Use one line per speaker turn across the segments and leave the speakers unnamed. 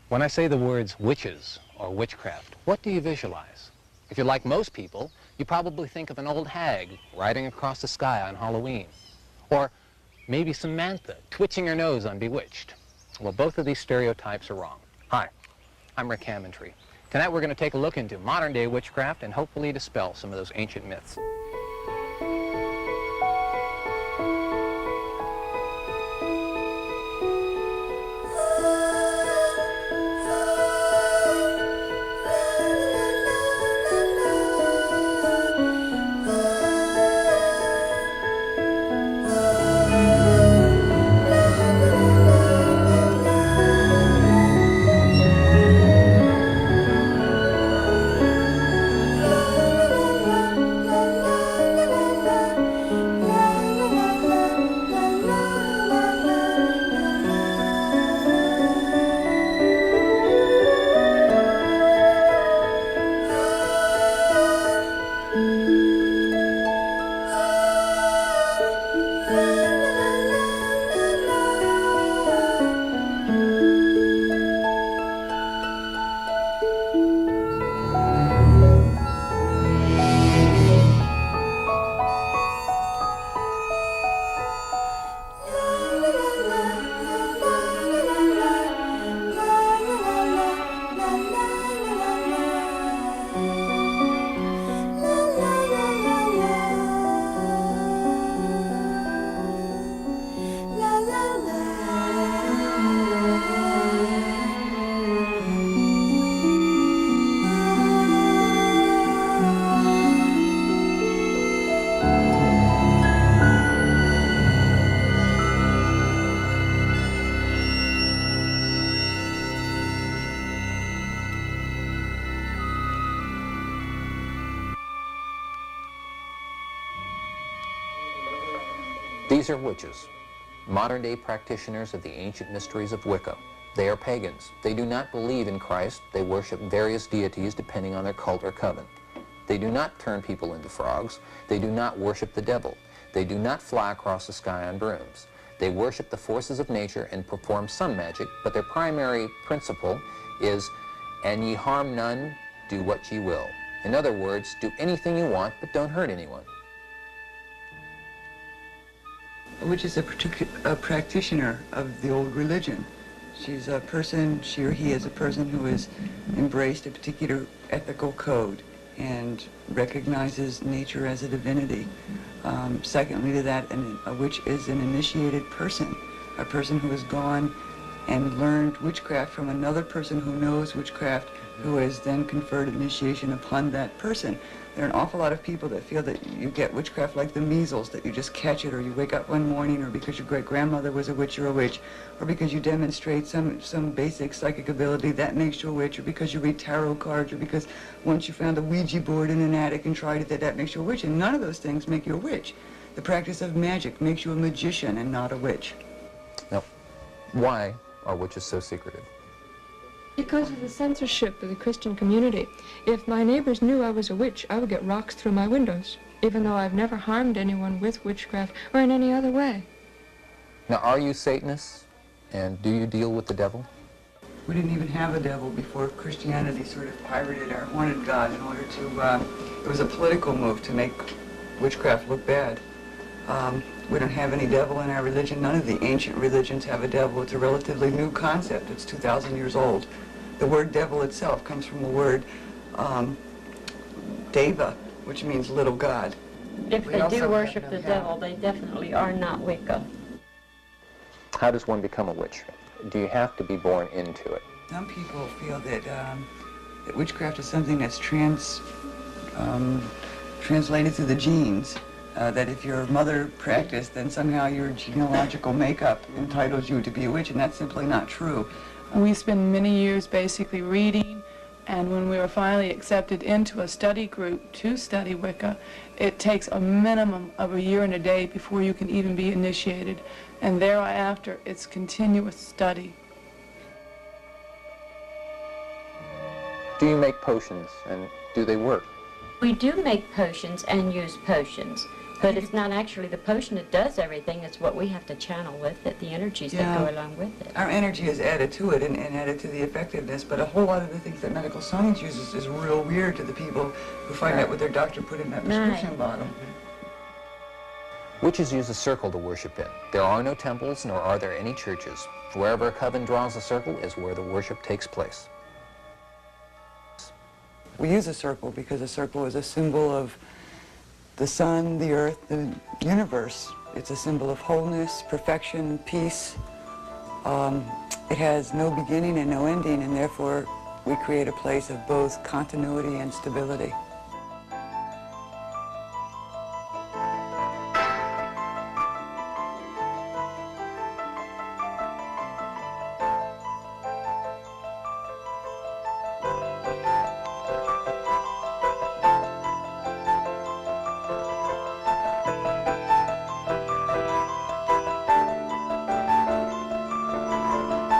When I say the words witches or witchcraft, what do you visualize? If you're like most people, you probably think of an old hag riding across the sky on Halloween. Or maybe Samantha twitching her nose on Bewitched. Well, both of these stereotypes are wrong. Hi, I'm Rick Hammondtree. Tonight we're going to take a look into modern-day witchcraft and hopefully dispel some of those ancient myths. These are witches, modern-day practitioners of the ancient mysteries of Wicca. They are pagans. They do not believe in Christ. They worship various deities depending on their cult or coven. They do not turn people into frogs. They do not worship the devil. They do not fly across the sky on brooms. They worship the forces of nature and perform some magic, but their primary principle is, "And ye harm none, do what ye will." In other words, do anything you want, but don't hurt anyone.
A witch is a practitioner of the old religion. She's a person, she or he is a person who has embraced a particular ethical code and recognizes nature as a divinity. Secondly to that, a witch is an initiated person, a person who has gone and learned witchcraft from another person who knows witchcraft, who has then conferred initiation upon that person. There are an awful lot of people that feel that you get witchcraft like the measles, that you just catch it, or you wake up one morning, or because your great-grandmother was a witch, you're a witch, or because you demonstrate some basic psychic ability, that makes you a witch, or because you read tarot cards, or because once you found a Ouija board in an attic and tried it, that makes you a witch. And none of those things make you a witch. The practice of magic makes you a magician and not a witch.
Now, why are witches so secretive?
Because of the censorship of the Christian community. If my neighbors knew I was a witch, I would get rocks through my windows, even though I've never harmed anyone with witchcraft or in any other way.
Now, are you Satanists, and do you deal with the devil?
We didn't even have a devil before Christianity sort of pirated our haunted god in order to, it was a political move to make witchcraft look bad. We don't have any devil in our religion. None of the ancient religions have a devil. It's a relatively new concept. It's 2,000 years old. The word devil itself comes from the word deva, which means little god.
If they do worship the devil, they definitely are not Wicca.
How does one become a witch? Do you have to be born into it?
Some people feel that, that witchcraft is something that's translated through the genes. That if your mother practiced, then somehow your genealogical makeup entitles you to be a witch, and that's simply not true.
We spent many years basically reading, and when we were finally accepted into a study group to study Wicca, it takes a minimum of a year and a day before you can even be initiated, and thereafter it's continuous study.
Do you make potions, and do they work?
We do make potions and use potions. But it's not actually the potion that does everything, it's what we have to channel with it, the energies that go along with it.
Our energy is added to it and added to the effectiveness, but a whole lot of the things that medical science uses is real weird to the people who find out what their doctor put in that prescription bottle.
Witches use a circle to worship in. There are no temples, nor are there any churches. Wherever a coven draws a circle is where the worship takes place.
We use a circle because a circle is a symbol of the sun, the earth, the universe. It's a symbol of wholeness, perfection, peace. It has no beginning and no ending, and therefore we create a place of both continuity and stability.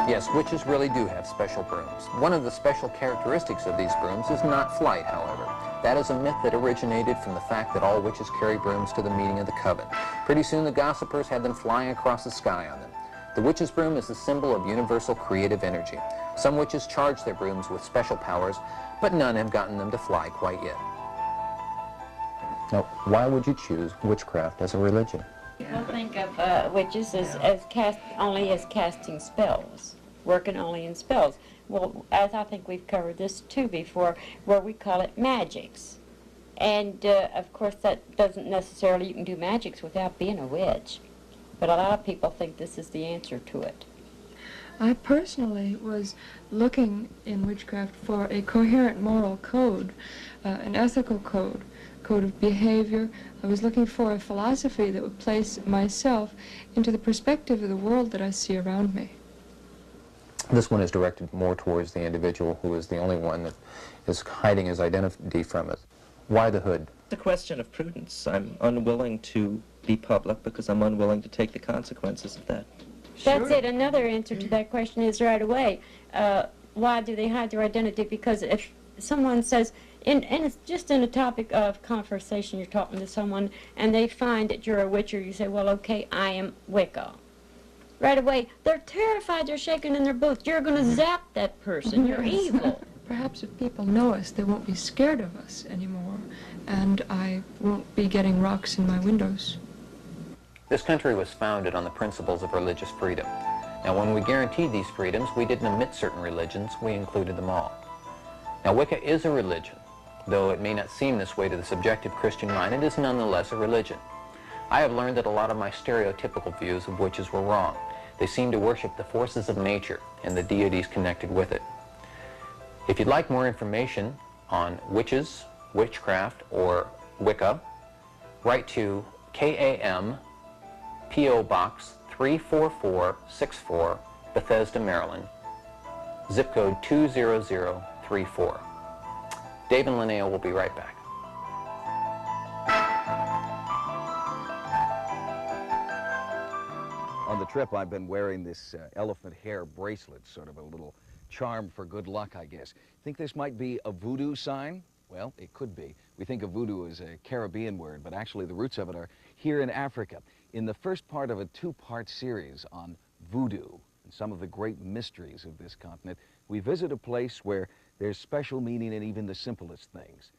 Yes, witches really do have special brooms. One of the special characteristics of these brooms is not flight, however. That is a myth that originated from the fact that all witches carry brooms to the meeting of the coven. Pretty soon the gossipers had them flying across the sky on them. The witch's broom is the symbol of universal creative energy. Some witches charge their brooms with special powers, but none have gotten them to fly quite yet. Now, why would you choose witchcraft as a religion?
People think of witches only as casting spells, working only in spells. Well, as I think we've covered this too before, where we call it magics. And of course that doesn't necessarily, you can do magics without being a witch. But a lot of people think this is the answer to it.
I personally was looking in witchcraft for a coherent moral code, an ethical code of behavior. I was looking for a philosophy that would place myself into the perspective of the world that I see around me.
This one is directed more towards the individual who is the only one that is hiding his identity from it. Why the hood?
It's a question of prudence. I'm unwilling to be public because I'm unwilling to take the consequences of that.
That's it. Another answer to that question is right away. Why do they hide their identity? Because if someone says, and it's just in a topic of conversation, you're talking to someone, and they find that you're a witch, or you say, well, okay, I am Wicca. Right away, they're terrified, they're shaking in their boots. You're going to zap that person. You're evil.
Perhaps if people know us, they won't be scared of us anymore, and I won't be getting rocks in my windows.
This country was founded on the principles of religious freedom. Now, when we guaranteed these freedoms, we didn't omit certain religions, we included them all. Now, Wicca is a religion. Though it may not seem this way to the subjective Christian mind, it is nonetheless a religion. I have learned that a lot of my stereotypical views of witches were wrong. They seem to worship the forces of nature and the deities connected with it. If you'd like more information on witches, witchcraft, or Wicca, write to KAM, P.O. Box 34464, Bethesda, Maryland, zip code 20034. Dave and Linnea will be right back.
On the trip, I've been wearing this elephant hair bracelet, sort of a little charm for good luck, I guess. Think this might be a voodoo sign? Well, it could be. We think of voodoo as a Caribbean word, but actually the roots of it are here in Africa. In the first part of a two-part series on voodoo and some of the great mysteries of this continent, we visit a place where there's special meaning in even the simplest things.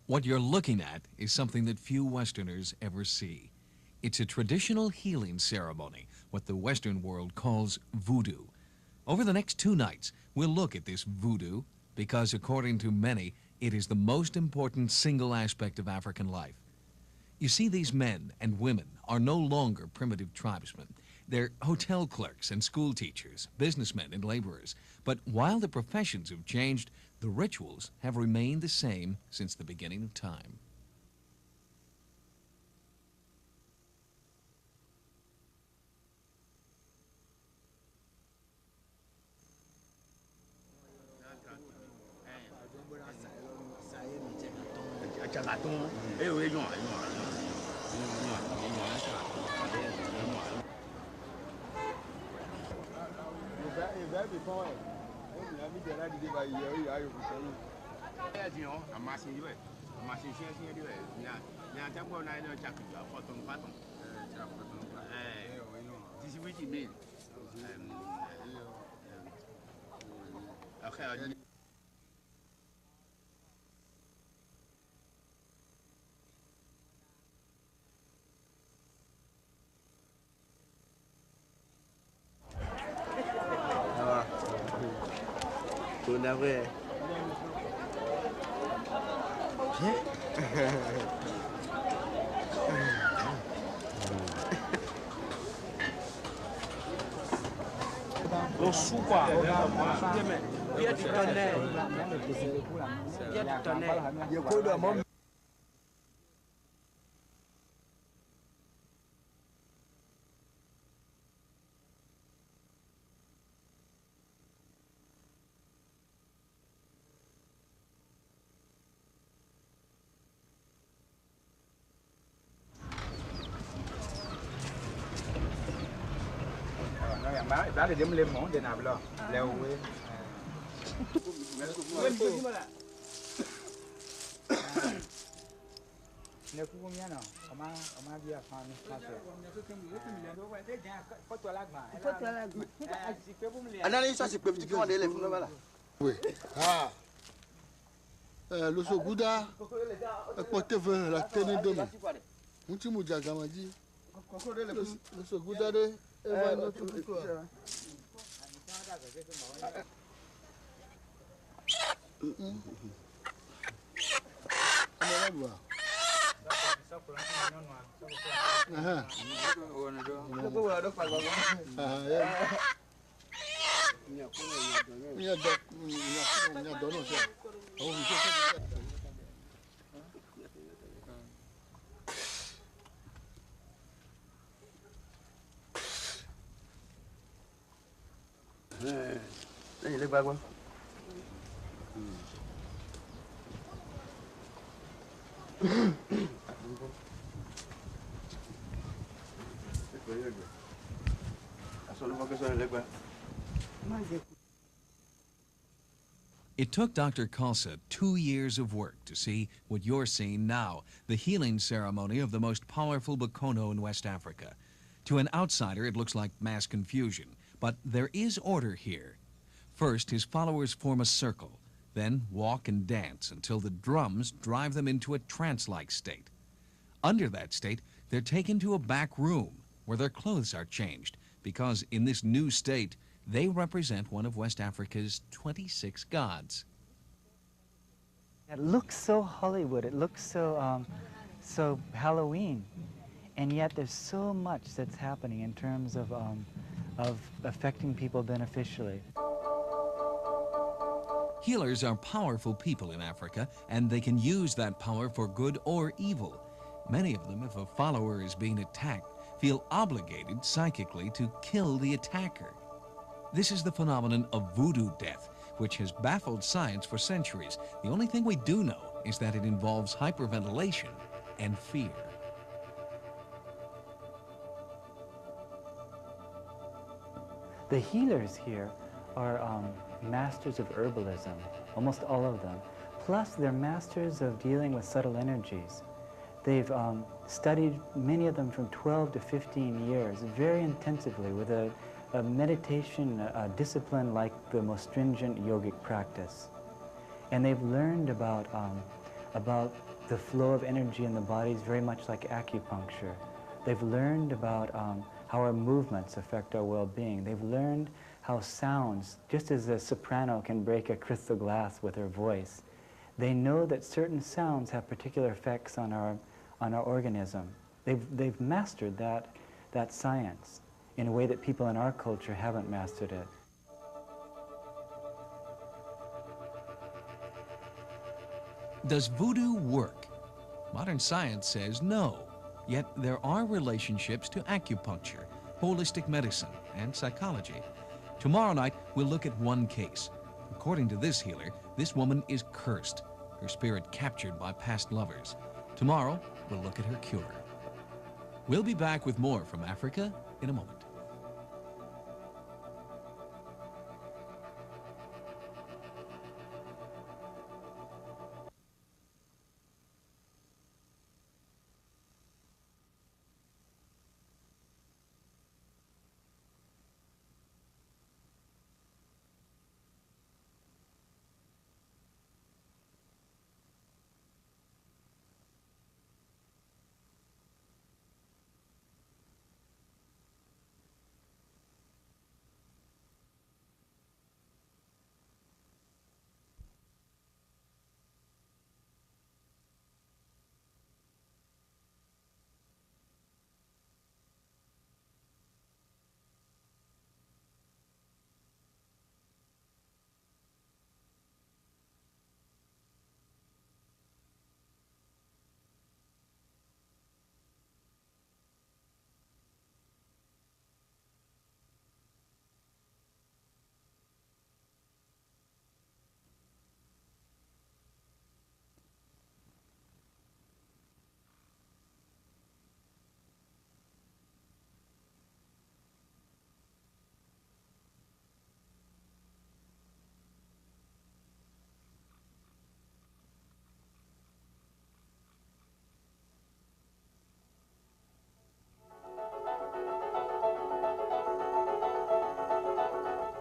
What you're looking at is something that few Westerners ever see. It's a traditional healing ceremony, what the Western world calls voodoo. Over the next 2 nights, we'll look at this voodoo because, according to many, it is the most important single aspect of African life. You see, these men and women are no longer primitive tribesmen. They're hotel clerks and school teachers, businessmen and laborers. But while the professions have changed, the rituals have remained the same since the beginning of time. It took Dr. Khalsa 2 years of work to see what you're seeing now, the healing ceremony of the most powerful Bokono in West Africa. To an outsider, it looks like mass confusion, but there is order here. First, his followers form a circle, then walk and dance until the drums drive them into a trance-like state. Under that state, they're taken to a back room where their clothes are changed, because in this new state, they represent one of West Africa's 26 gods.
It looks so Hollywood, it looks so, so Halloween, and yet there's so much that's happening in terms of affecting people beneficially.
Healers are powerful people in Africa, and they can use that power for good or evil. Many of them, if a follower is being attacked, feel obligated psychically to kill the attacker. This is the phenomenon of voodoo death, which has baffled science for centuries. The only thing we do know is that it involves hyperventilation and fear.
The healers here are masters of herbalism, almost all of them. Plus, they're masters of dealing with subtle energies. They've studied, many of them, from 12 to 15 years, very intensively, with a a meditation, a discipline like the most stringent yogic practice. And they've learned about the flow of energy in the bodies very much like acupuncture. They've learned about how our movements affect our well-being. They've learned how sounds, just as a soprano can break a crystal glass with her voice, they know that certain sounds have particular effects on our organism. They've mastered that science in a way that people in our culture haven't mastered it.
Does voodoo work? Modern science says no, yet there are relationships to acupuncture, holistic medicine, and psychology. Tomorrow night, we'll look at one case. According to this healer, this woman is cursed, her spirit captured by past lovers. Tomorrow, we'll look at her cure. We'll be back with more from Africa in a moment.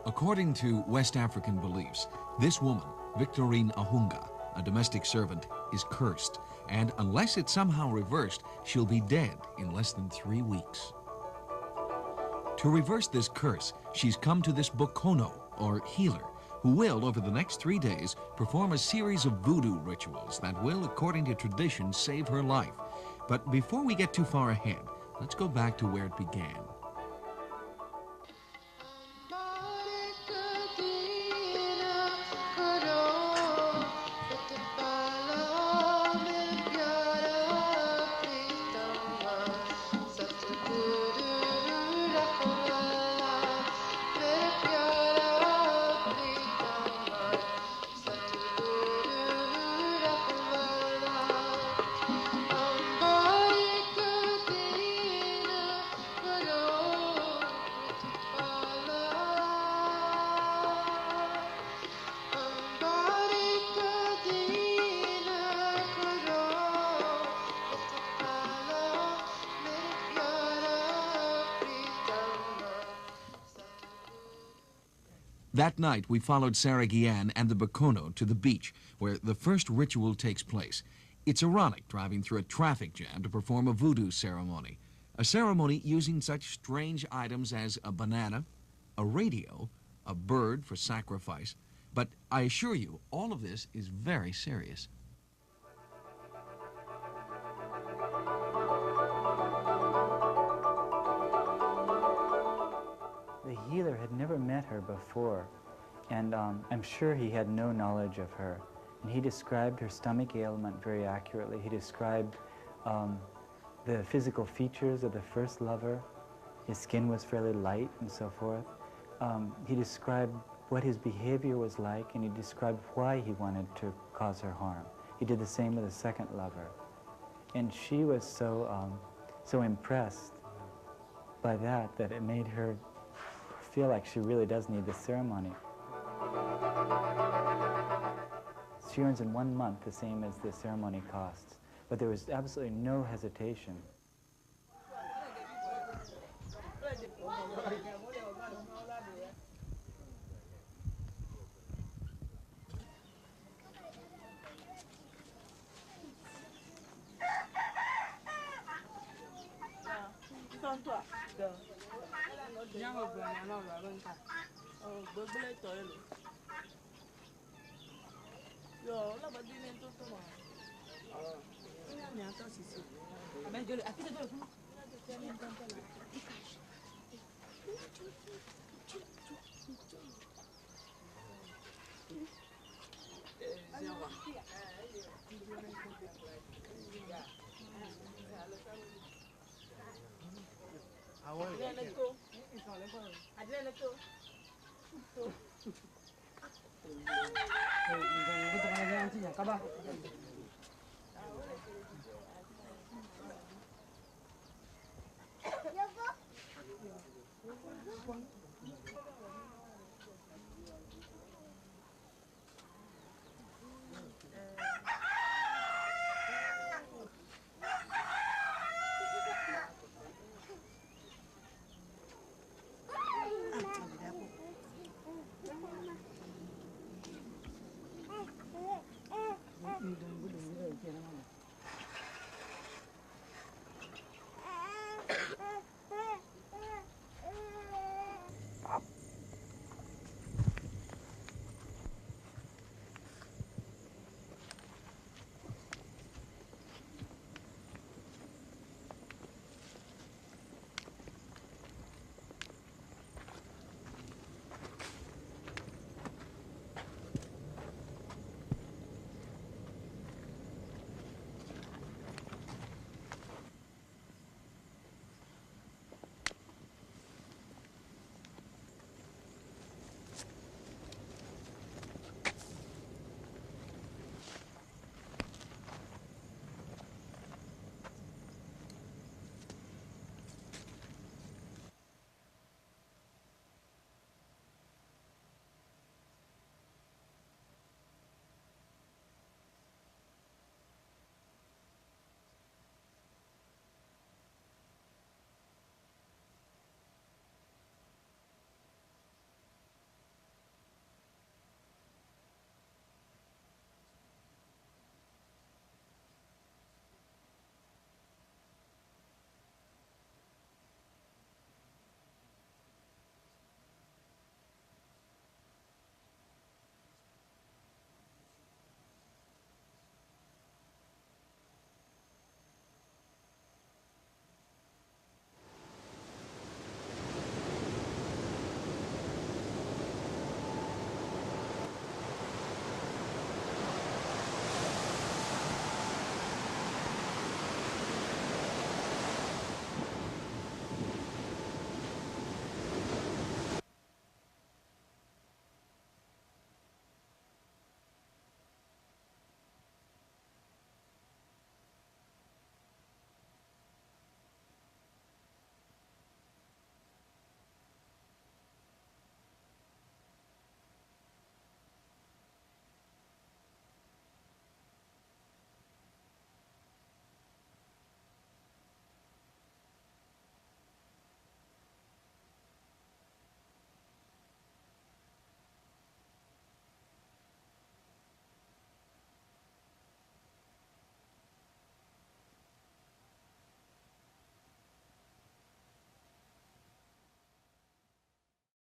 According to West African beliefs, this woman, Victorine Ahunga, a domestic servant, is cursed, and unless it's somehow reversed, she'll be dead in less than 3 weeks. To reverse this curse, she's come to this Bokono, or healer, who will, over the next 3 days, perform a series of voodoo rituals that will, according to tradition, save her life. But before we get too far ahead, let's go back to where it began. That night, we followed Sarah Guillen and the Bokono to the beach, where the first ritual takes place. It's ironic driving through a traffic jam to perform a voodoo ceremony. A ceremony using such strange items as a banana, a radio, a bird for sacrifice. But I assure you, all of this is very serious.
The healer had never met her before, and I'm sure he had no knowledge of her. And he described her stomach ailment very accurately. He described the physical features of the first lover. His skin was fairly light and so forth. He described what his behavior was like, and he described why he wanted to cause her harm. He did the same with the second lover. And she was so impressed by that it made her feel like she really does need the ceremony. She earns in 1 month the same as the ceremony costs, but there was absolutely no hesitation.